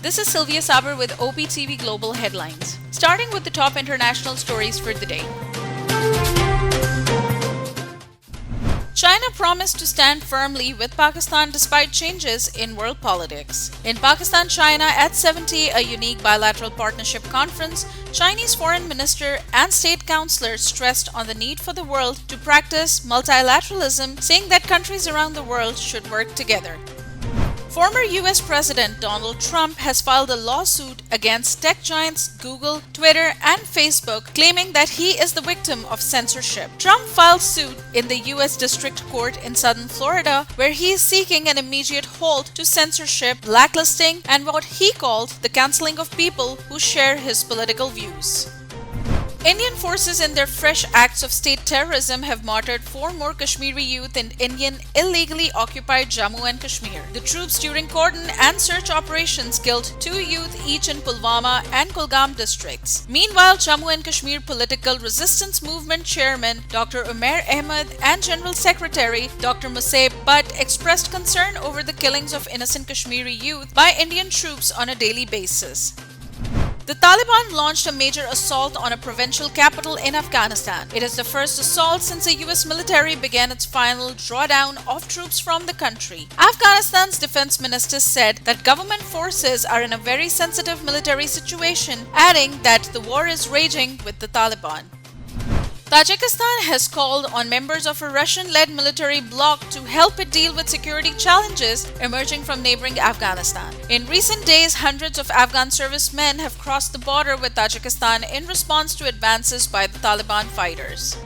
This is Sylvia Saber with Optv Global Headlines. Starting with the top international stories for the day. China promised to stand firmly with Pakistan despite changes in world politics. In Pakistan-China at 70, a unique bilateral partnership conference, Chinese Foreign Minister and State Councillor stressed on the need for the world to practice multilateralism, saying that countries around the world should work together. Former US President Donald Trump has filed a lawsuit against tech giants Google, Twitter, and Facebook, claiming that he is the victim of censorship. Trump filed suit in the US District Court in southern Florida, where he is seeking an immediate halt to censorship, blacklisting, and what he called the canceling of people who share his political views. Indian forces in their fresh acts of state terrorism have martyred 4 more Kashmiri youth in Indian illegally occupied Jammu and Kashmir. The troops during cordon and search operations killed 2 youth each in Pulwama and Kulgam districts. Meanwhile, Jammu and Kashmir Political Resistance Movement Chairman Dr. Umair Ahmed and General Secretary Dr. Musaib Butt expressed concern over the killings of innocent Kashmiri youth by Indian troops on a daily basis. The Taliban launched a major assault on a provincial capital in Afghanistan. It is the first assault since the US military began its final drawdown of troops from the country. Afghanistan's defense minister said that government forces are in a very sensitive military situation, adding that the war is raging with the Taliban. Tajikistan has called on members of a Russian-led military bloc to help it deal with security challenges emerging from neighboring Afghanistan. In recent days, hundreds of Afghan servicemen have crossed the border with Tajikistan in response to advances by the Taliban fighters.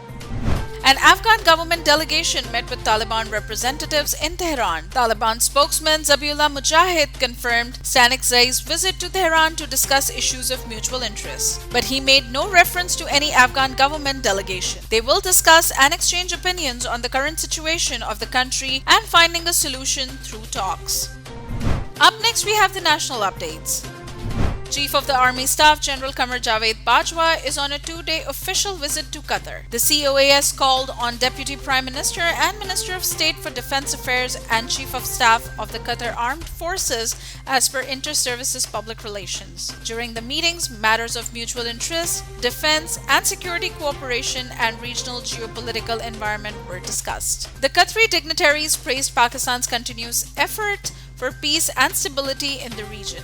An Afghan government delegation met with Taliban representatives in Tehran. Taliban spokesman Zabiullah Mujahid confirmed Staniczai's visit to Tehran to discuss issues of mutual interest, but he made no reference to any Afghan government delegation. They will discuss and exchange opinions on the current situation of the country and finding a solution through talks. Up next, we have the national updates. Chief of the Army Staff General Qamar Javed Bajwa is on a 2-day official visit to Qatar. The COAS called on Deputy Prime Minister and Minister of State for Defense Affairs and Chief of Staff of the Qatar Armed Forces as per Inter-Services Public Relations. During the meetings, matters of mutual interest, defense and security cooperation and regional geopolitical environment were discussed. The Qatari dignitaries praised Pakistan's continuous effort for peace and stability in the region.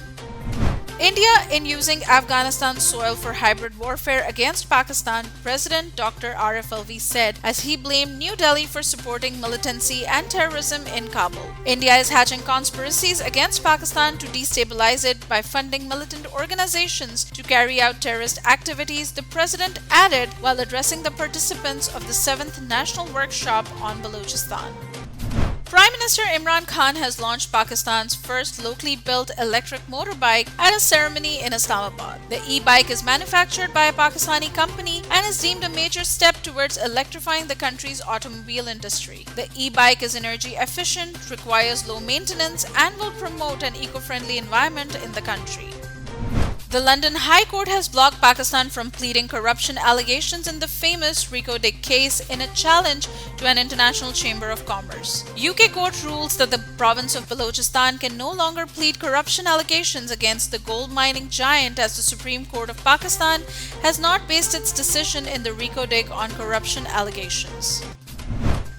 India in using Afghanistan's soil for hybrid warfare against Pakistan, President Dr. Arif Alvi said as he blamed New Delhi for supporting militancy and terrorism in Kabul. India is hatching conspiracies against Pakistan to destabilize it by funding militant organizations to carry out terrorist activities, the president added while addressing the participants of the 7th National Workshop on Balochistan. Prime Minister Imran Khan has launched Pakistan's first locally built electric motorbike at a ceremony in Islamabad. The e-bike is manufactured by a Pakistani company and is deemed a major step towards electrifying the country's automobile industry. The e-bike is energy efficient, requires low maintenance, and will promote an eco-friendly environment in the country. The London High Court has blocked Pakistan from pleading corruption allegations in the famous Rico Dick case in a challenge to an international chamber of commerce. UK court rules that the province of Balochistan can no longer plead corruption allegations against the gold mining giant as the Supreme Court of Pakistan has not based its decision in the Rico Dick on corruption allegations.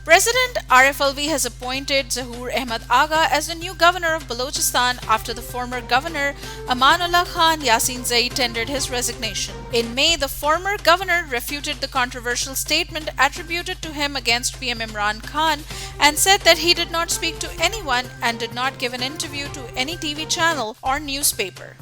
President Arif Alvi has appointed Zahoor Ahmed Agha as the new governor of Balochistan after the former governor Amanullah Khan Yasin Zai tendered his resignation. In May, the former governor refuted the controversial statement attributed to him against PM Imran Khan and said that he did not speak to anyone and did not give an interview to any TV channel or newspaper.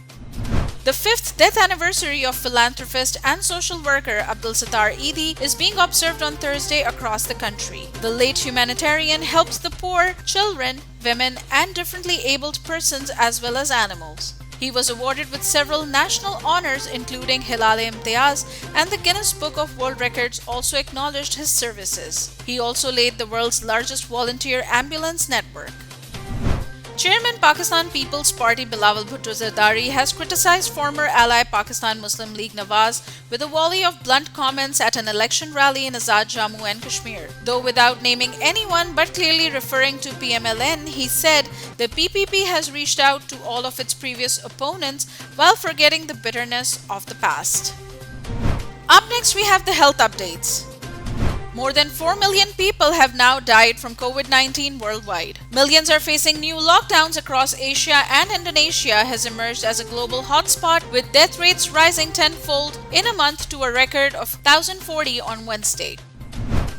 The 5th death anniversary of philanthropist and social worker Abdul Sattar Eidi is being observed on Thursday across the country. The late humanitarian helped the poor, children, women, and differently abled persons as well as animals. He was awarded with several national honors including Hilal-e-Imtiyaz, and the Guinness Book of World Records also acknowledged his services. He also laid the world's largest volunteer ambulance network. Chairman Pakistan People's Party Bilawal Bhutto Zardari has criticized former ally Pakistan Muslim League Nawaz with a volley of blunt comments at an election rally in Azad Jammu and Kashmir. Though without naming anyone but clearly referring to PMLN, he said the PPP has reached out to all of its previous opponents while forgetting the bitterness of the past. Up next, we have the health updates. More than 4 million people have now died from COVID-19 worldwide. Millions are facing new lockdowns across Asia, and Indonesia has emerged as a global hotspot with death rates rising tenfold in a month to a record of 1,040 on Wednesday.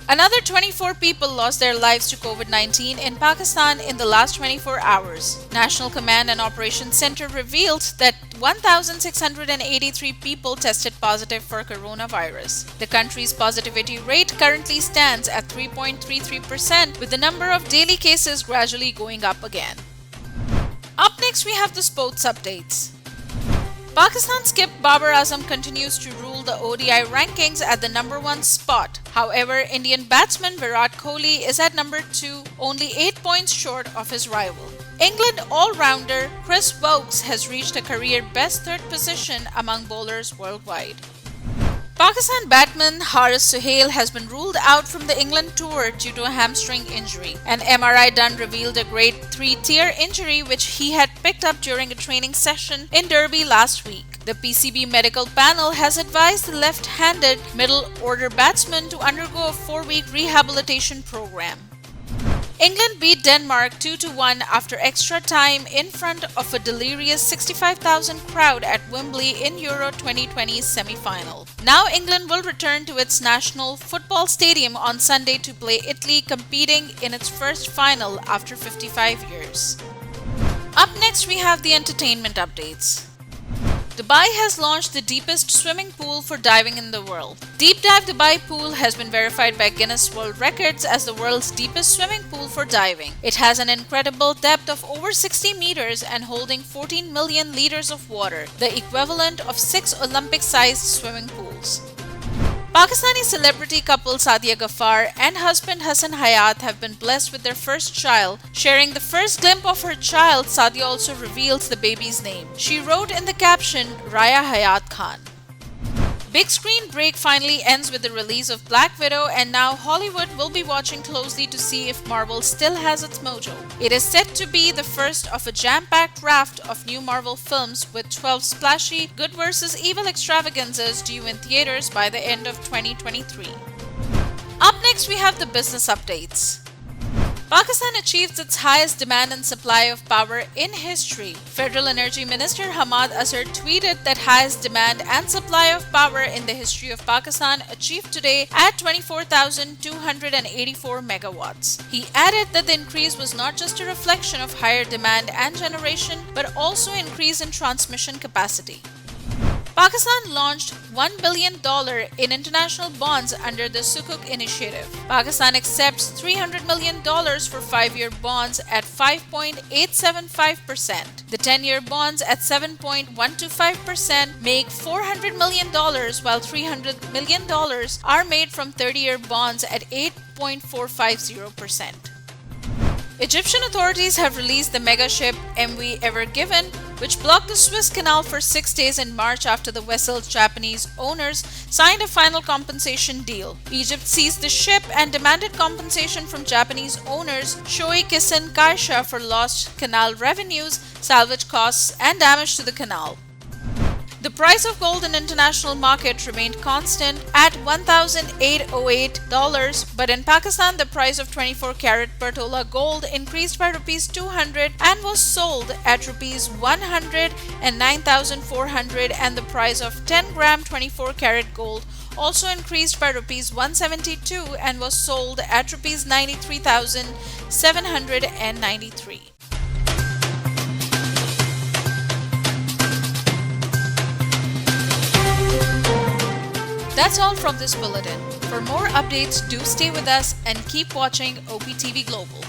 Another 24 people lost their lives to COVID-19 in Pakistan in the last 24 hours. National Command and Operations Center revealed that 1,683 people tested positive for coronavirus. The country's positivity rate currently stands at 3.33%, with the number of daily cases gradually going up again. Up next, we have the sports updates. Pakistan skip Babar Azam continues to rule the ODI rankings at the number 1 spot. However, Indian batsman Virat Kohli is at number 2, only 8 points short of his rival. England all-rounder Chris Woakes has reached a career-best 3rd position among bowlers worldwide. Pakistan batsman Haris Sohail has been ruled out from the England tour due to a hamstring injury. An MRI done revealed a grade 3 tear injury which he had picked up during a training session in Derby last week. The PCB medical panel has advised the left-handed middle-order batsman to undergo a 4-week rehabilitation program. England beat Denmark 2-1 after extra time in front of a delirious 65,000 crowd at Wembley in Euro 2020 semi-final. Now England will return to its national football stadium on Sunday to play Italy, competing in its first final after 55 years. Up next, we have the entertainment updates. Dubai has launched the deepest swimming pool for diving in the world. Deep Dive Dubai Pool has been verified by Guinness World Records as the world's deepest swimming pool for diving. It has an incredible depth of over 60 meters and holding 14 million liters of water, the equivalent of 6 Olympic-sized swimming pools. Pakistani celebrity couple Sadia Ghaffar and husband Hassan Hayat have been blessed with their first child. Sharing the first glimpse of her child, Sadia also reveals the baby's name. She wrote in the caption, Raya Hayat Khan. Big screen break finally ends with the release of Black Widow, and now Hollywood will be watching closely to see if Marvel still has its mojo. It is set to be the first of a jam-packed raft of new Marvel films with 12 splashy good versus evil extravaganzas due in theaters by the end of 2023. Up next, we have the business updates. Pakistan achieves its highest demand and supply of power in history. Federal Energy Minister Hamad Asar tweeted that highest demand and supply of power in the history of Pakistan achieved today at 24,284 megawatts. He added that the increase was not just a reflection of higher demand and generation, but also increase in transmission capacity. Pakistan launched $1 billion in international bonds under the Sukuk initiative. Pakistan accepts $300 million for 5-year bonds at 5.875%. The 10-year bonds at 7.125% make $400 million, while $300 million are made from 30-year bonds at 8.450%. Egyptian authorities have released the mega ship MV Ever Given, which blocked the Suez Canal for 6 days in March after the vessel's Japanese owners signed a final compensation deal. Egypt seized the ship and demanded compensation from Japanese owners Shoei Kisen Kaisha for lost canal revenues, salvage costs, and damage to the canal. The price of gold in international market remained constant at $1,808, but in Pakistan the price of 24-karat per tola gold increased by Rs 200 and was sold at Rs 109,400, and the price of 10-gram 24-karat gold also increased by Rs 172 and was sold at Rs 93,793. That's all from this bulletin. For more updates, do stay with us and keep watching Optv Global.